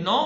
9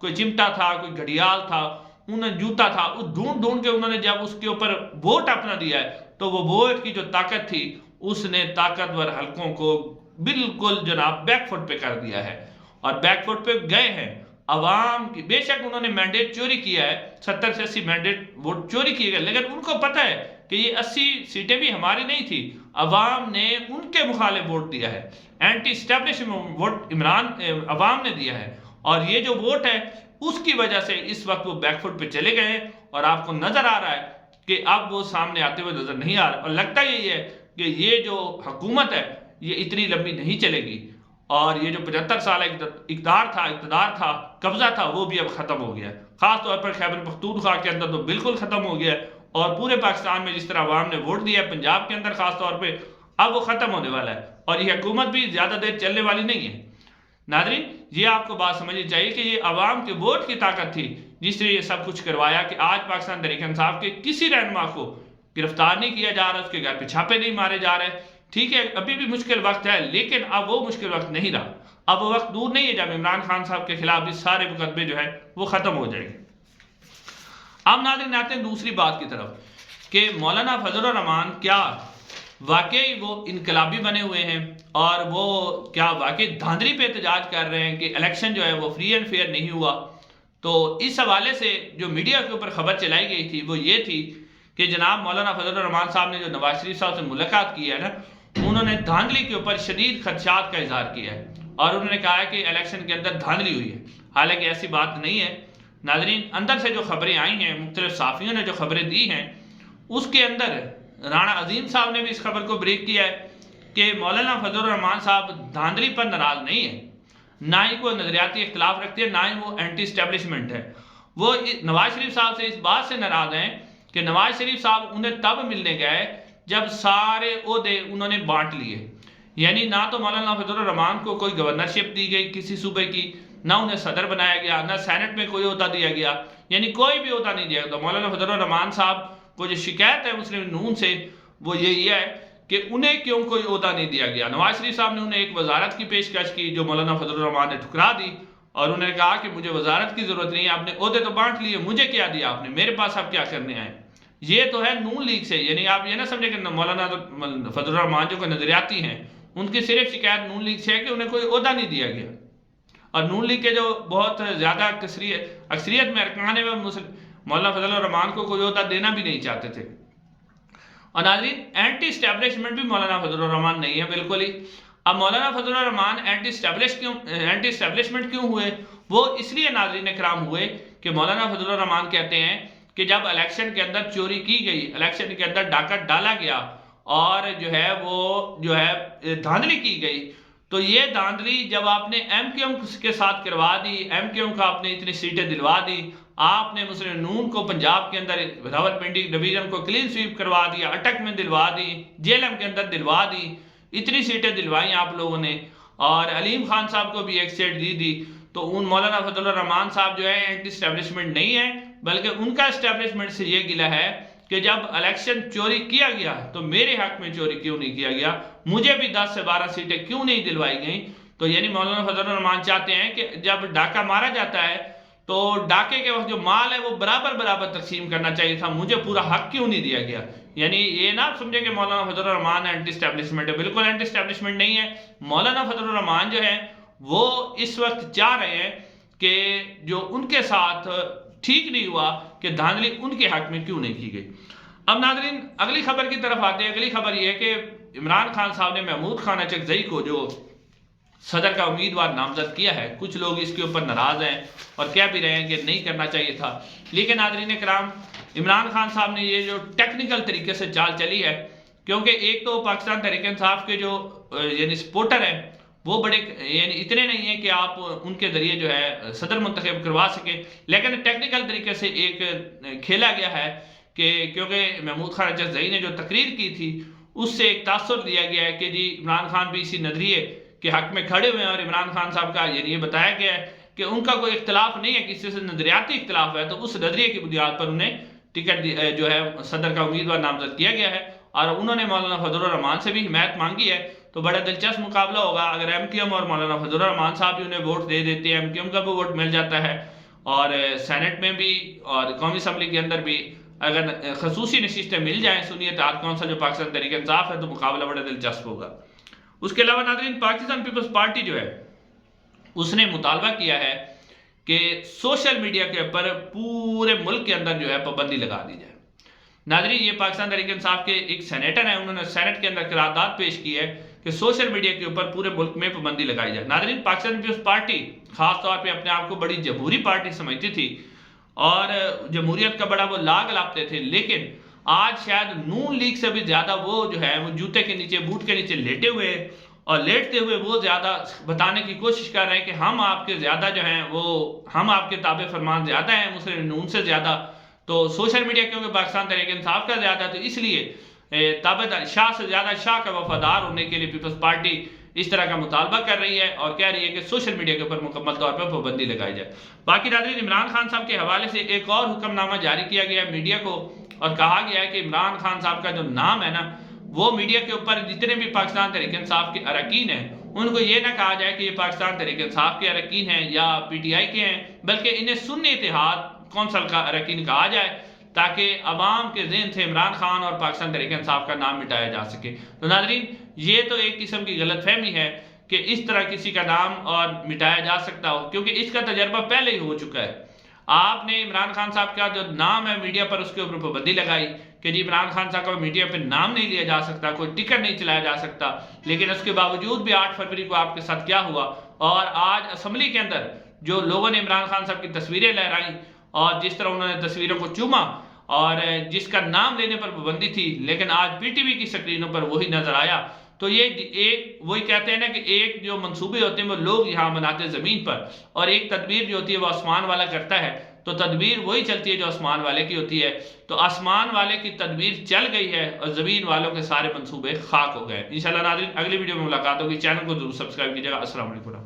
کوئی چمٹا تھا، کوئی گھڑیال تھا، انہیں جوتا تھا، وہ ڈھونڈ ڈھونڈ کے انہوں نے جب اس کے اوپر ووٹ اپنا دیا ہے تو وہ ووٹ کی جو طاقت تھی اس نے طاقتور حلقوں کو بالکل جناب بیک فٹ پہ کر دیا ہے، اور بیک فٹ پہ گئے ہیں عوام کی۔ بے شک انہوں نے مینڈیٹ چوری کیا ہے، 70 سے 80 مینڈیٹ ووٹ چوری کیے گئے، لیکن ان کو پتہ ہے کہ یہ 80 سیٹیں بھی ہماری نہیں تھی، عوام نے ان کے مخالف ووٹ دیا ہے، اینٹی اسٹیبلشمنٹ ووٹ عوام نے دیا ہے، اور یہ جو ووٹ ہے اس کی وجہ سے اس وقت وہ بیک فٹ پہ چلے گئے ہیں، اور آپ کو نظر آ رہا ہے کہ اب وہ سامنے آتے ہوئے نظر نہیں آ رہا، اور لگتا یہی ہے کہ یہ جو حکومت ہے یہ اتنی لمبی نہیں چلے گی، اور یہ جو 75 سال اقتدار تھا، قبضہ تھا، وہ بھی اب ختم ہو گیا ہے، خاص طور پر خیبر پختونخوا کے اندر تو بالکل ختم ہو گیا ہے، اور پورے پاکستان میں جس طرح عوام نے ووٹ دیا ہے پنجاب کے اندر خاص طور پہ، اب وہ ختم ہونے والا ہے، اور یہ حکومت بھی زیادہ دیر چلنے والی نہیں ہے۔ ناظرین، یہ آپ کو بات سمجھنی چاہیے کہ یہ عوام کے ووٹ کی طاقت تھی جس نے یہ سب کچھ کروایا کہ آج پاکستان تحریک انصاف کے کسی رہنما کو گرفتار نہیں کیا جا رہا، اس کے گھر پہ چھاپے نہیں مارے جا رہے۔ ٹھیک ہے، ابھی بھی مشکل وقت ہے، لیکن اب وہ مشکل وقت نہیں رہا، اب وہ وقت دور نہیں ہے جب عمران خان صاحب کے خلاف بھی سارے مقدمے جو ہے وہ ختم ہو جائیں گے۔ اب ناظرین آتے ہیں دوسری بات کی طرف کہ مولانا فضل الرحمان کیا واقعی وہ انقلابی بنے ہوئے ہیں، اور وہ کیا واقعی دھاندلی پہ احتجاج کر رہے ہیں کہ الیکشن جو ہے وہ فری اینڈ فیئر نہیں ہوا؟ تو اس حوالے سے جو میڈیا کے اوپر خبر چلائی گئی تھی وہ یہ تھی کہ جناب مولانا فضل الرحمان صاحب نے جو نواز شریف صاحب سے ملاقات کی ہے نا، انہوں نے دھاندلی کے اوپر شدید خدشات کا اظہار کیا ہے، اور انہوں نے کہا ہے کہ الیکشن کے اندر دھاندلی ہوئی ہے، حالانکہ ایسی بات نہیں ہے۔ ناظرین، اندر سے جو خبریں آئی ہیں، مختلف صحافیوں نے جو خبریں دی ہیں، اس کے اندر رانا عظیم صاحب نے بھی اس خبر کو بریک کیا ہے کہ مولانا فضل الرحمان صاحب دھاندلی پر ناراض نہیں ہے، نہ ہی کوئی نظریاتی اختلاف رکھتے ہیں، نہ ہی وہ اینٹی اسٹیبلشمنٹ ہے۔ وہ نواز شریف صاحب سے اس بات سے ناراض ہیں کہ نواز شریف صاحب انہیں تب ملنے گئے جب سارے عہدے انہوں نے بانٹ لیے، یعنی نہ تو مولانا فضل الرحمان کو کوئی گورنرشپ دی گئی کسی صوبے کی، نہ انہیں صدر بنایا گیا، نہ سینٹ میں کوئی عہدہ دیا گیا، یعنی کوئی بھی عہدہ نہیں دیا گیا۔ مولانا فضل الرحمان صاحب کو جو شکایت ہے مسلم نون سے وہ یہی ہے کہ انہیں کیوں کوئی عہدہ نہیں دیا گیا۔ نواز شریف صاحب نے انہیں ایک وزارت کی پیشکش کی جو مولانا فضل الرحمان نے ٹھکرا دی، اور انہوں نے کہا کہ مجھے وزارت کی ضرورت نہیں ہے، آپ نے عہدے تو بانٹ لیے، مجھے کیا دیا آپ نے، میرے پاس آپ کیا کرنے آئے؟ یہ تو ہے نون لیگ سے، یعنی آپ یہ نہ سمجھیں کہ مولانا فضل الرحمان جو کوئی نظریاتی ہیں ان کی صرف شکایت نون لیگ سے ہے کہ انہیں کوئی عہدہ نہیں دیا گیا، اور نون لیگ کے جو بہت زیادہ اکثریت میں ارکان ہیں وہ مولانا فضل الرحمان کو کوئی عہدہ دینا بھی نہیں چاہتے تھے۔ اور ناظرین، اینٹی اسٹیبلشمنٹ بھی مولانا فضل الرحمان نہیں ہے بالکل ہی۔ اب مولانا فضل الرحمان اینٹی اسٹیبلشمنٹ کیوں ہوئے؟ وہ اس لیے ناظرین کرام ہوئے کہ مولانا فضل الرحمان کہتے ہیں کہ جب الیکشن کے اندر چوری کی گئی، الیکشن کے اندر ڈاکہ ڈالا گیا، اور جو ہے دھاندلی کی گئی، تو یہ دھاندلی جب آپ نے ایم کیو ایم کے ساتھ کروا دی، ایم کیو ایم کا آپ نے اتنی سیٹیں دلوا دی، آپ نے مسلم نون کو پنجاب کے اندر راولپنڈی ڈویژن کو کلین سویپ کروا دیا، اٹک میں دلوا دی، جیلم کے اندر دلوا دی، اتنی سیٹیں دلوائیں آپ لوگوں نے، اور علیم خان صاحب کو بھی ایک سیٹ دی، تو ان مولانا فضل الرحمان صاحب جو ہے اینٹی اسٹیبلشمنٹ نہیں ہے، بلکہ ان کا اسٹیبلشمنٹ سے یہ گلہ ہے کہ جب الیکشن چوری کیا گیا تو میرے حق میں چوری کیوں نہیں کیا گیا، مجھے بھی 10 سے 12 سیٹیں کیوں نہیں دلوائی گئیں۔ تو یعنی مولانا فضل الرحمان چاہتے ہیں کہ جب ڈاکہ مارا جاتا ہے تو ڈاکے کے وقت جو مال ہے وہ برابر تقسیم کرنا چاہیے تھا، مجھے پورا حق کیوں نہیں دیا گیا۔ یعنی یہ نہ سمجھیں کہ مولانا فضل الرحمان اینٹی اسٹیبلشمنٹ ہے، بالکل اینٹی اسٹیبلشمنٹ نہیں ہے۔ مولانا فضل الرحمان جو ہے وہ اس وقت چاہ رہے ہیں کہ جو ان کے ساتھ ٹھیک نہیں ہوا کہ دھاندلی ان کے حق میں کیوں نہیں کی گئی۔ اب ناظرین، اگلی خبر کی طرف آتے ہیں۔ اگلی خبر یہ ہے کہ عمران خان صاحب نے محمود خان اچکزئی کو جو صدر کا امیدوار نامزد کیا ہے، کچھ لوگ اس کے اوپر ناراض ہیں اور کہہ بھی رہے ہیں کہ نہیں کرنا چاہیے تھا، لیکن ناظرین کرام، عمران خان صاحب نے یہ جو ٹیکنیکل طریقے سے چال چلی ہے، کیونکہ ایک تو پاکستان تحریک انصاف کے جو یعنی سپورٹر ہیں وہ بڑے یعنی اتنے نہیں ہیں کہ آپ ان کے ذریعے جو ہے صدر منتخب کروا سکیں، لیکن ٹیکنیکل طریقے سے ایک کھیلا گیا ہے کہ کیونکہ محمود خان اچکزئی نے جو تقریر کی تھی اس سے ایک تاثر دیا گیا ہے کہ جی عمران خان بھی اسی نظریے کے حق میں کھڑے ہوئے ہیں، اور عمران خان صاحب کا یعنی یہ بتایا گیا ہے کہ ان کا کوئی اختلاف نہیں ہے، کسی سے نظریاتی اختلاف ہے، تو اس نظریے کی بنیاد پر انہیں ٹکٹ جو ہے صدر کا امیدوار نامزد کیا گیا ہے، اور انہوں نے مولانا فضل الرحمان سے بھی حمایت مانگی ہے۔ تو بڑا دلچسپ مقابلہ ہوگا اگر ایم کیو ایم اور مولانا فضل الرحمان صاحب بھی انہیں ووٹ دے دیتے ہیں، ایم کیو ایم کا بھی ووٹ مل جاتا ہے، اور سینٹ میں بھی اور قومی اسمبلی کے اندر بھی اگر خصوصی نشستیں مل جائیں سنی اتحاد کونسل جو پاکستان تحریک انصاف ہے تو مقابلہ بڑا دلچسپ ہوگا۔ اس کے علاوہ ناظرین پاکستان پیپلز پارٹی جو ہے اس نے مطالبہ کیا ہے کہ سوشل میڈیا کے اوپر پورے ملک کے اندر جو ہے پابندی لگا دی جائے۔ ناظرین یہ پاکستان تحریک انصاف کے ایک سینیٹر ہیں، انہوں نے سینٹ کے اندر قرارداد پیش کی ہے کہ سوشل میڈیا کے اوپر پورے ملک میں پابندی لگائی جائے۔ ناظرین پاکستان پیپلز پارٹی خاص طور پہ اپنے آپ کو بڑی جمہوری پارٹی سمجھتی تھی اور جمہوریت کا بڑا وہ لاگ لاپتے تھے، لیکن آج شاید نون لیگ سے بھی زیادہ وہ جو ہے وہ جوتے کے نیچے بوٹ کے نیچے لیٹے ہوئے اور لیٹتے ہوئے وہ زیادہ بتانے کی کوشش کر رہے ہیں کہ ہم آپ کے زیادہ جو ہیں وہ ہم آپ کے تابع فرمان زیادہ ہیں مسلم نون سے زیادہ، تو سوشل میڈیا کیونکہ پاکستان تحریک انصاف کا زیادہ ہے تو اس لیے تابع شاہ سے زیادہ شاہ کا وفادار ہونے کے لیے پیپلز پارٹی اس طرح کا مطالبہ کر رہی ہے اور کہہ رہی ہے کہ سوشل میڈیا کے اوپر مکمل طور پر پابندی لگائی جائے۔ باقی ناظرین عمران خان صاحب کے حوالے سے ایک اور حکم نامہ جاری کیا گیا ہے میڈیا کو اور کہا گیا ہے کہ عمران خان صاحب کا جو نام ہے نا وہ میڈیا کے اوپر جتنے بھی پاکستان تحریک انصاف کے اراکین ہیں ان کو یہ نہ کہا جائے کہ یہ پاکستان تحریک انصاف کے اراکین ہیں یا پی ٹی آئی کے ہیں، بلکہ انہیں سنی اتحاد کونسل کا اراکین کہا جائے تاکہ عوام کے ذہن سے عمران خان اور پاکستان تحریک انصاف کا نام مٹایا جا سکے۔ تو ناظرین یہ تو ایک قسم کی غلط فہمی ہے کہ اس طرح کسی کا نام اور مٹایا جا سکتا ہو، کیونکہ اس کا تجربہ پہلے ہی ہو چکا ہے۔ آپ نے عمران خان صاحب کا جو نام ہے میڈیا پر اس کے اوپر پابندی لگائی کہ جی عمران خان صاحب کا میڈیا پہ نام نہیں لیا جا سکتا، کوئی ٹکٹ نہیں چلایا جا سکتا، لیکن اس کے باوجود بھی 8 فروری کو آپ کے ساتھ کیا ہوا اور آج اسمبلی کے اندر جو لوگوں نے عمران خان صاحب کی تصویریں لہرائیں اور جس طرح انہوں نے تصویروں کو چوما اور جس کا نام لینے پر پابندی تھی لیکن آج پی ٹی وی کی سکرینوں پر وہی نظر آیا، تو یہ ایک وہی کہتے ہیں نا کہ ایک جو منصوبے ہوتے ہیں وہ لوگ یہاں بناتے ہیں زمین پر اور ایک تدبیر جو ہوتی ہے وہ آسمان والا کرتا ہے، تو تدبیر وہی چلتی ہے جو آسمان والے کی ہوتی ہے، تو آسمان والے کی تدبیر چل گئی ہے اور زمین والوں کے سارے منصوبے خاک ہو گئے۔ انشاءاللہ ناظرین اگلی ویڈیو میں ملاقات ہوگی، چینل کو ضرور سبسکرائب کیجیے گا۔ السلام علیکم۔